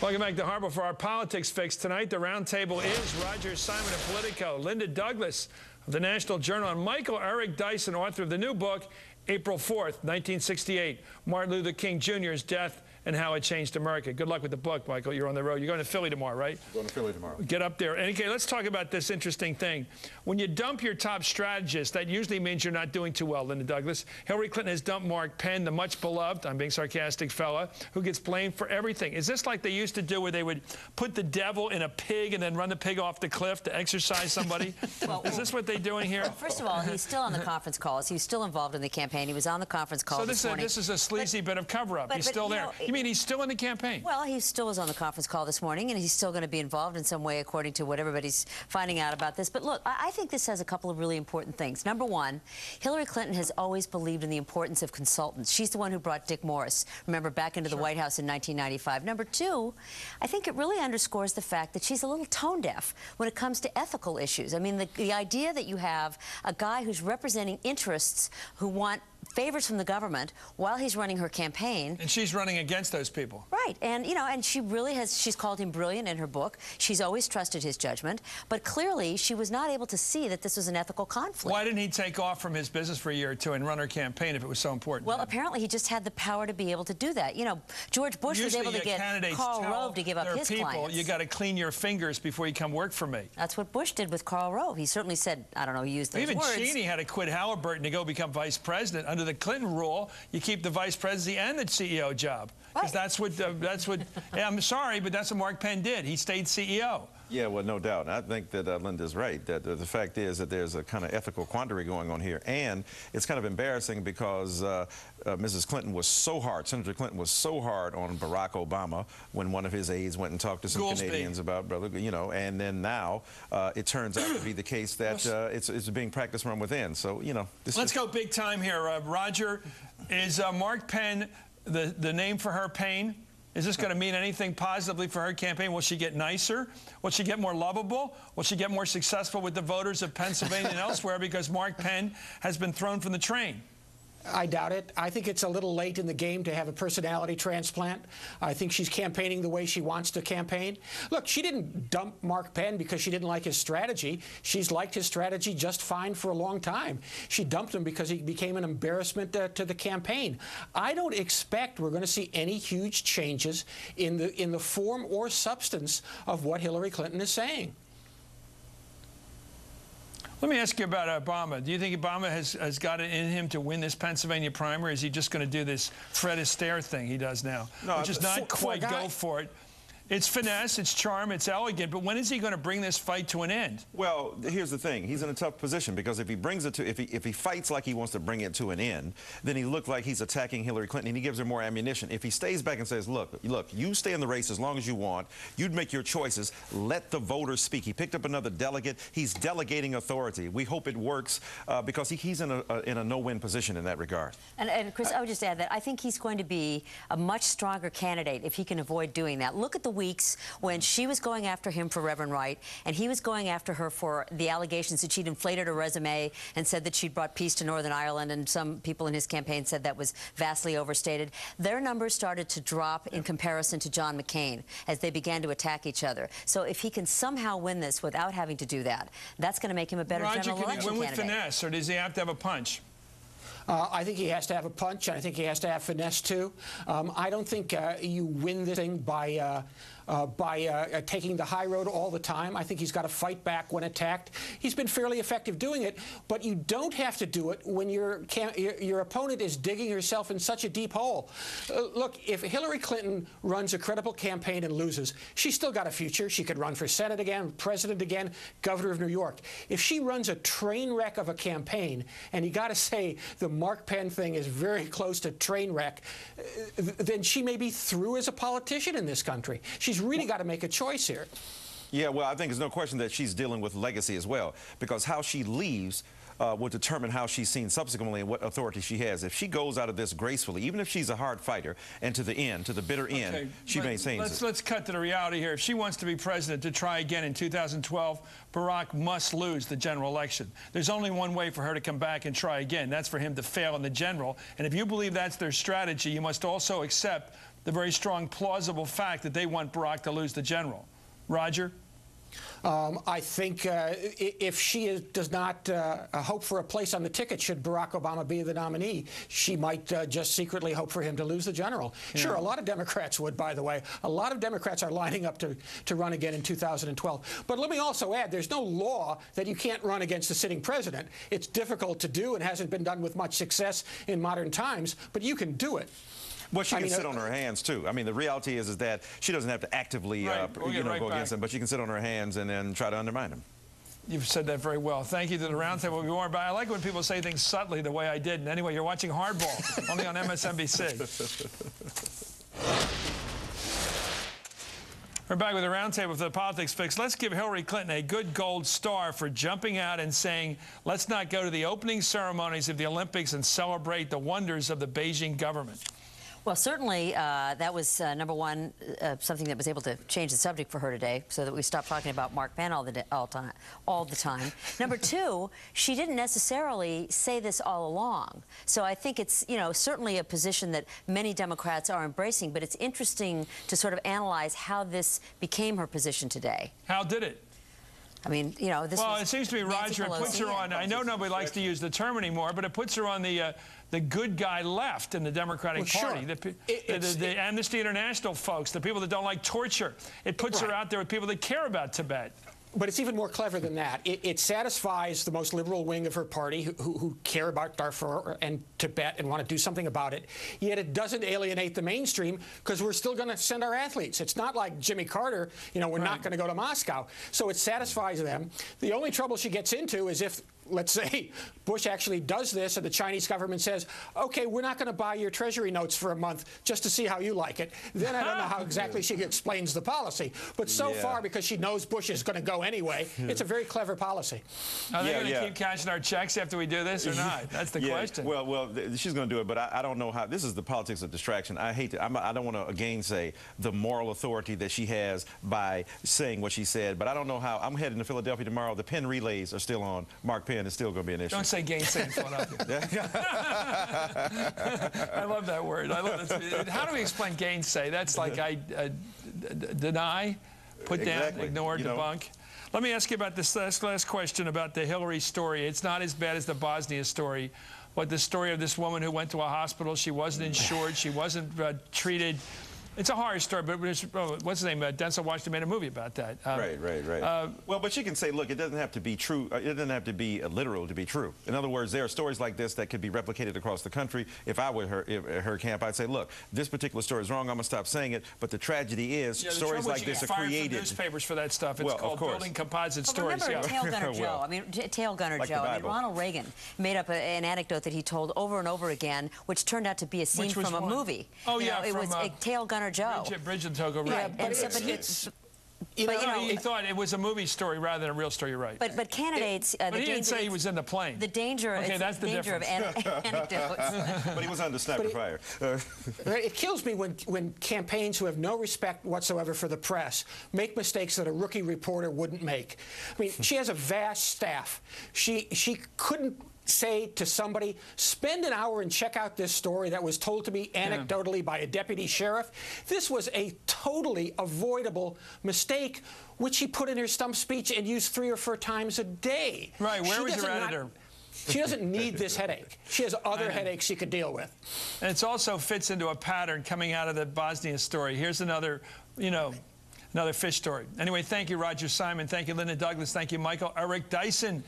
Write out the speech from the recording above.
Welcome back to Hardball for our politics fix. Tonight, the roundtable is Roger Simon of Politico, Linda Douglas of the National Journal, and Michael Eric Dyson, author of the new book, April 4th, 1968, Martin Luther King Jr.'s Death and How It Changed America. Good luck with the book, Michael. You're on the road. You're going to Philly tomorrow, right? I'm going to Philly tomorrow. Get up there. And okay, let's talk about this interesting thing. When you dump your top strategist, that usually means you're not doing too well, Linda Douglas. Hillary Clinton has dumped Mark Penn, the much beloved, I'm being sarcastic, fella, who gets blamed for everything. Is this like they used to do where they would put the devil in a pig and then run the pig off the cliff to exorcise somebody? Well, is this what they're doing here? Well, first of all, he's still on the conference calls. He's still involved in the campaign. He was on the conference call this morning. So this is a sleazy bit of cover-up. He's still there. You mean he's still in the campaign? Well, he still was on the conference call this morning, and he's still going to be involved in some way, according to what everybody's finding out about this. But look, I think this has a couple of really important things. Number one, Hillary Clinton has always believed in the importance of consultants. She's the one who brought Dick Morris, remember, back into the White House in 1995. Number two, I think it really underscores the fact that she's a little tone deaf when it comes to ethical issues. I mean, the idea that you have a guy who's representing interests who want favors from the government while he's running her campaign. And she's running against those people. Right. And, you know, and she really has, she's called him brilliant in her book. She's always trusted his judgment. But clearly, she was not able to see that this was an ethical conflict. Why didn't he take off from his business for a year or two and run her campaign if it was so important? Well, apparently he just had the power to be able to do that. You know, George Bush was able to get Karl Rove to give up his clients. You got to clean your fingers before you come work for me. That's what Bush did with Karl Rove. He certainly said, I don't know, he used those words. Even Cheney had to quit Halliburton to go become vice president. Under the Clinton rule, you keep the vice presidency and the CEO job. Because that's what, yeah, I'm sorry, but that's what Mark Penn did. He stayed CEO. Yeah, well, no doubt. And I think that Linda's right. That the fact is that there's a kind of ethical quandary going on here. And it's kind of embarrassing because Mrs. Clinton was so hard, Senator Clinton was so hard on Barack Obama when one of his aides went and talked to some Canadians about, brother, you know, and then now it turns out to be the case that it's being practiced from within. So, you know. Let's go big time here. Roger, is Mark Penn the name for her pain? Is this going to mean anything positively for her campaign? Will she get nicer? Will she get more lovable? Will she get more successful with the voters of Pennsylvania and elsewhere because Mark Penn has been thrown from the train? I doubt it. I think it's a little late in the game to have a personality transplant. I think she's campaigning the way she wants to campaign. Look, she didn't dump Mark Penn because she didn't like his strategy. She's liked his strategy just fine for a long time. She dumped him because he became an embarrassment to the campaign. I don't expect we're going to see any huge changes in the form or substance of what Hillary Clinton is saying. Let me ask you about Obama. Do you think Obama has got it in him to win this Pennsylvania primary? Or is he just going to do this Fred Astaire thing he does now? No, which is not quite go for it. It's finesse, it's charm, it's elegant, but when is he going to bring this fight to an end? Well, here's the thing. He's in a tough position because if he brings it to, if he fights like he wants to bring it to an end, then he look like he's attacking Hillary Clinton and he gives her more ammunition. If he stays back and says, look, you stay in the race as long as you want, you'd make your choices, let the voters speak. He picked up another delegate. He's delegating authority. We hope it works because he's in a no-win position in that regard. And Chris, I would just add that I think he's going to be a much stronger candidate if he can avoid doing that. Look at the weeks when she was going after him for Reverend Wright, and he was going after her for the allegations that she'd inflated her resume and said that she'd brought peace to Northern Ireland, and some people in his campaign said that was vastly overstated. Their numbers started to drop in comparison to John McCain as they began to attack each other. So if he can somehow win this without having to do that, that's going to make him a better general election candidate. Can he win with finesse, or does he have to have a punch? I think he has to have a punch, and I think he has to have finesse, too. I don't think you win this thing by taking the high road all the time. I think he's got to fight back when attacked. He's been fairly effective doing it, but you don't have to do it when your opponent is digging herself in such a deep hole. Look, if Hillary Clinton runs a credible campaign and loses, she's still got a future. She could run for Senate again, president again, governor of New York. If she runs a train wreck of a campaign, and you got to say the Mark Penn thing is very close to train wreck, then she may be through as a politician in this country. She's really got to make a choice here. Yeah, well, I think there's no question that she's dealing with legacy as well, because how she leaves will determine how she's seen subsequently and what authority she has. If she goes out of this gracefully, even if she's a hard fighter, and to the end, to the bitter end, she maintains it. Let's cut to the reality here. If she wants to be president to try again in 2012, Barack must lose the general election. There's only one way for her to come back and try again. That's for him to fail in the general. And if you believe that's their strategy, you must also accept the very strong, plausible fact that they want Barack to lose the general. Roger? I think if she does not hope for a place on the ticket should Barack Obama be the nominee, she might just secretly hope for him to lose the general. Yeah. Sure, a lot of Democrats would, by the way. A lot of Democrats are lining up to run again in 2012. But let me also add, there's no law that you can't run against the sitting president. It's difficult to do and hasn't been done with much success in modern times, but you can do it. Well, she can sit on her hands, too. I mean, the reality is that she doesn't have to actively go against him, but she can sit on her hands and then try to undermine him. You've said that very well. Thank you to the roundtable. We'll be more about. I like when people say things subtly the way I did. And anyway, you're watching Hardball, only on MSNBC. We're back with the roundtable for the Politics Fix. Let's give Hillary Clinton a good gold star for jumping out and saying, let's not go to the opening ceremonies of the Olympics and celebrate the wonders of the Beijing government. Well, certainly that was, number one, something that was able to change the subject for her today so that we stopped talking about Mark Penn all the time. Number two, she didn't necessarily say this all along. So I think it's, you know, certainly a position that many Democrats are embracing, but it's interesting to sort of analyze how this became her position today. How did it? I mean, you know, this well, it seems to me, Roger, it puts her on, I know nobody likes to use the term anymore, but it puts her on the good guy left in the Democratic Party. Sure. The Amnesty International folks, the people that don't like torture. It puts her out there with people that care about Tibet. But it's even more clever than that. It satisfies the most liberal wing of her party who care about Darfur and Tibet and want to do something about it. Yet it doesn't alienate the mainstream because we're still going to send our athletes. It's not like Jimmy Carter, you know, we're not going to go to Moscow. So it satisfies them. The only trouble she gets into is if, let's say, Bush actually does this and the Chinese government says, okay, we're not going to buy your treasury notes for a month just to see how you like it. Then I don't know how exactly she explains the policy. But so far, because she knows Bush is going to go anyway, it's a very clever policy. Are they going to keep cashing our checks after we do this or not? That's the question. Well, she's going to do it, but I don't know how. This is the politics of distraction. I hate to, I don't want to again say the moral authority that she has by saying what she said, but I don't know how. I'm heading to Philadelphia tomorrow. The Penn relays are still on. Mark Penn is still going to be an issue. Don't say gainsay in Philadelphia. I love that word. I love it. How do we explain gainsay? That's like deny, put down, ignore, debunk. Let me ask you about this last question about the Hillary story. It's not as bad as the Bosnia story, but the story of this woman who went to a hospital. She wasn't insured. She wasn't treated. It's a horror story, but what's his name? Denzel Washington made a movie about that. Right. Well, but you can say, look, it doesn't have to be true. It doesn't have to be literal to be true. In other words, there are stories like this that could be replicated across the country. If I were her camp, I'd say, look, this particular story is wrong. I'm going to stop saying it. But the tragedy is stories like this are created. Newspapers for that stuff. It's called building composite stories. Remember Tail Gunner Joe. I mean, Tail Gunner Joe. I mean, Ronald Reagan made up an anecdote that he told over and over again, which turned out to be a scene from a movie. Oh, yeah. It was Tail Gunner Joe. Bridget Togo, right. He thought it was a movie story rather than a real story, you're right. But candidates... but he didn't say he was in the plane. The danger, that's the danger of anecdotes. But he was under sniper fire. It kills me when campaigns who have no respect whatsoever for the press make mistakes that a rookie reporter wouldn't make. I mean, she has a vast staff. She couldn't say to somebody, spend an hour and check out this story that was told to me anecdotally by a deputy sheriff. This was a totally avoidable mistake, which she put in her stump speech and used 3 or 4 times a day. Right, where was your editor? She doesn't need this headache. She has other headaches she could deal with. And it also fits into a pattern coming out of the Bosnia story. Here's another, another fish story. Anyway, thank you, Roger Simon. Thank you, Linda Douglas. Thank you, Michael. Eric Dyson